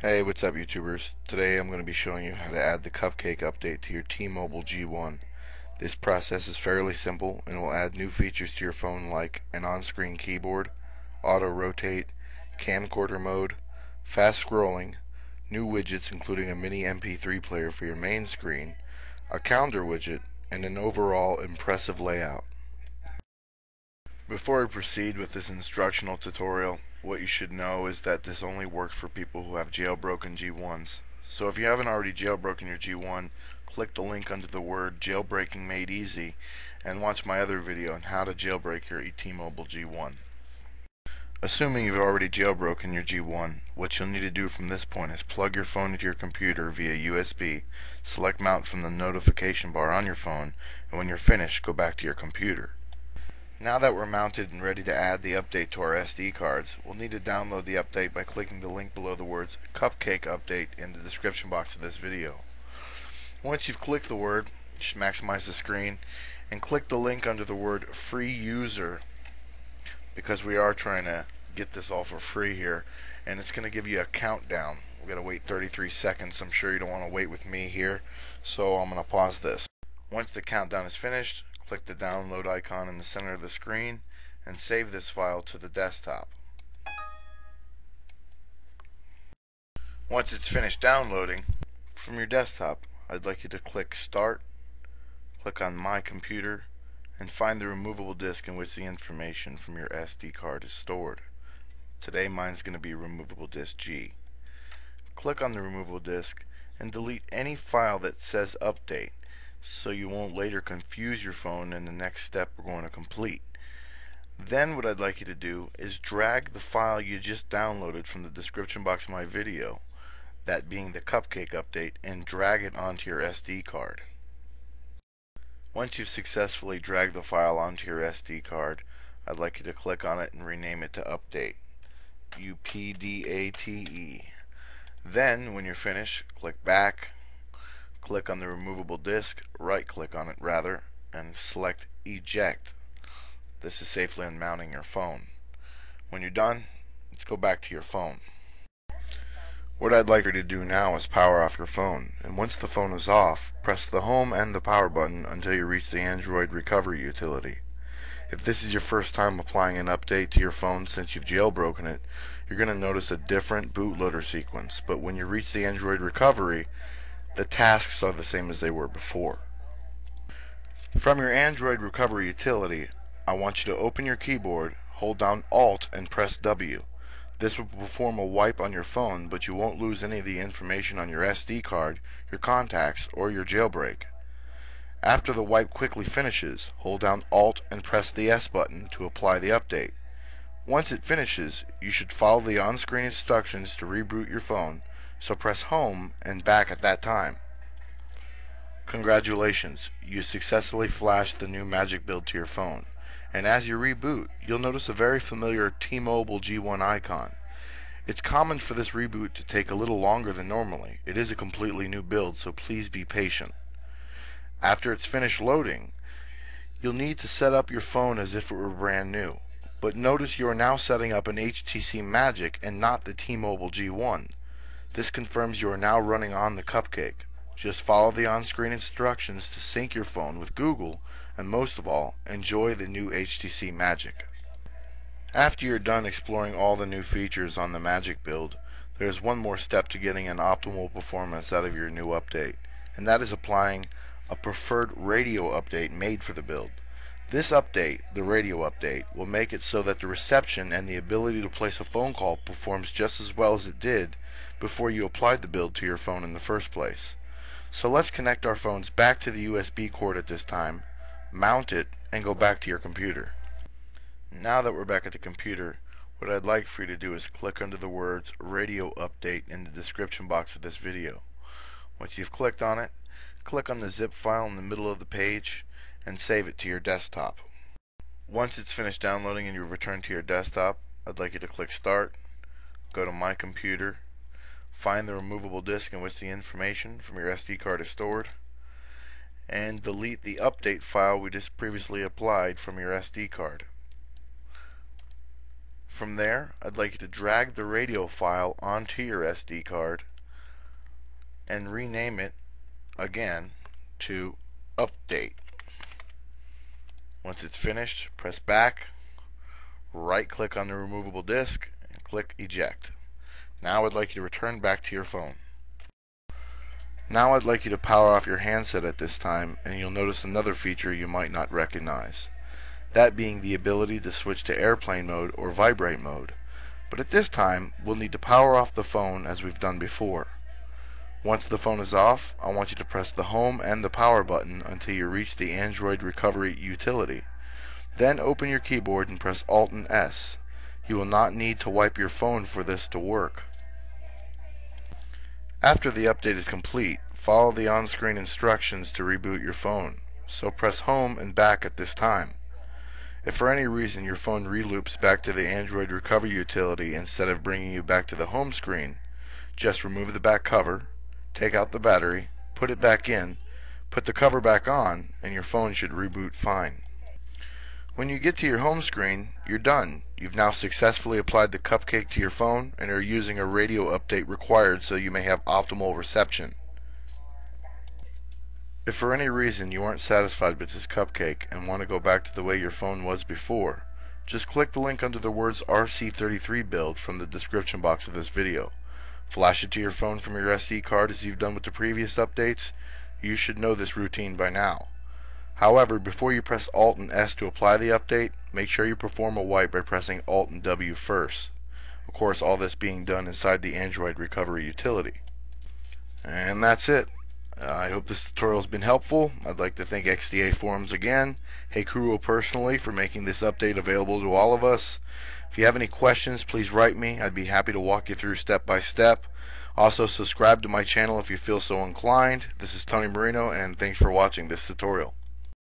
Hey, what's up YouTubers? Today I'm going to be showing you how to add the Cupcake update to your T-Mobile G1. This process is fairly simple and will add new features to your phone like an on-screen keyboard, auto rotate, camcorder mode, fast scrolling, new widgets including a mini MP3 player for your main screen, a calendar widget, and an overall impressive layout. Before I proceed with this instructional tutorial, what you should know is that this only works for people who have jailbroken G1s. So if you haven't already jailbroken your G1, click the link under the word Jailbreaking Made Easy and watch my other video on how to jailbreak your T-Mobile G1. Assuming you've already jailbroken your G1, what you'll need to do from this point is plug your phone into your computer via USB, select mount from the notification bar on your phone, and when you're finished, go back to your computer. Now that we're mounted and ready to add the update to our SD cards, we'll need to download the update by clicking the link below the words Cupcake Update in the description box of this video. Once you've clicked the word, you should maximize the screen and click the link under the word Free User, because we are trying to get this all for free here, and it's going to give you a countdown. We've got to wait 33 seconds. I'm sure you don't want to wait with me here, so I'm going to pause this. Once the countdown is finished, click the download icon in the center of the screen and save this file to the desktop. Once it's finished downloading, from your desktop, I'd like you to click Start, click on My Computer, and find the removable disk in which the information from your SD card is stored. Today mine's going to be removable disk G. Click on the removable disk and delete any file that says Update, so you won't later confuse your phone in the next step we're going to complete. Then what I'd like you to do is drag the file you just downloaded from the description box of my video, that being the Cupcake update, and drag it onto your SD card. Once you've successfully dragged the file onto your SD card, I'd like you to click on it and rename it to Update. UPDATE. Then when you're finished, click back, click on the removable disk, right click on it rather, and select Eject. This is safely unmounting your phone. When you're done, let's go back to your phone. What I'd like you to do now is power off your phone, and once the phone is off, press the home and the power button until you reach the Android recovery utility. If this is your first time applying an update to your phone since you've jailbroken it, you're going to notice a different bootloader sequence, but when you reach the Android recovery, the tasks are the same as they were before. From your Android recovery utility, I want you to open your keyboard, hold down Alt and press W. This will perform a wipe on your phone, but you won't lose any of the information on your SD card, your contacts, or your jailbreak. After the wipe quickly finishes, hold down Alt and press the S button to apply the update. Once it finishes, you should follow the on-screen instructions to reboot your phone, so press Home and back at that time. Congratulations, you successfully flashed the new Magic build to your phone, and as you reboot, you'll notice a very familiar T-Mobile G1 icon. It's common for this reboot to take a little longer than normally. It is a completely new build, so please be patient. After it's finished loading, you'll need to set up your phone as if it were brand new. But notice you are now setting up an HTC MAGIC and not the T-Mobile G1. This confirms you are now running on the Cupcake. Just follow the on-screen instructions to sync your phone with Google, and most of all, enjoy the new HTC MAGIC. After you're done exploring all the new features on the Magic build, there's one more step to getting an optimal performance out of your new update, and that is applying a preferred radio update made for the build. This update, the radio update, will make it so that the reception and the ability to place a phone call performs just as well as it did before you applied the build to your phone in the first place. So let's connect our phones back to the USB cord at this time, mount it, and go back to your computer. Now that we're back at the computer, what I'd like for you to do is click under the words Radio Update in the description box of this video. Once you've clicked on it, click on the zip file in the middle of the page and save it to your desktop. Once it's finished downloading and you return to your desktop, I'd like you to click Start, go to My Computer, find the removable disk in which the information from your SD card is stored, and delete the update file we just previously applied from your SD card. From there, I'd like you to drag the radio file onto your SD card and rename it again to update. Once it's finished, press back, right click on the removable disk, and click eject. Now I'd like you to return back to your phone. Now I'd like you to power off your handset at this time, and you'll notice another feature you might not recognize. That being the ability to switch to airplane mode or vibrate mode. But at this time, we'll need to power off the phone as we've done before. Once the phone is off, I want you to press the home and the power button until you reach the Android recovery utility. Then open your keyboard and press Alt and S. You will not need to wipe your phone for this to work. After the update is complete, follow the on-screen instructions to reboot your phone. So press home and back at this time. If for any reason your phone reloops back to the Android recovery utility instead of bringing you back to the home screen, just remove the back cover, take out the battery, put it back in, put the cover back on, and your phone should reboot fine. When you get to your home screen, you're done. You've now successfully applied the Cupcake to your phone and are using a radio update required so you may have optimal reception. If for any reason you aren't satisfied with this Cupcake and want to go back to the way your phone was before, just click the link under the words RC33 build from the description box of this video. Flash it to your phone from your SD card as you've done with the previous updates. You should know this routine by now. However, before you press Alt and S to apply the update, make sure you perform a wipe by pressing Alt and W first. Of course, all this being done inside the Android recovery utility. And that's it. I hope this tutorial has been helpful. I'd like to thank XDA Forums again, Heikuro personally for making this update available to all of us. If you have any questions, please write me. I'd be happy to walk you through step by step. Also, subscribe to my channel if you feel so inclined. This is Tony Marino, and thanks for watching this tutorial.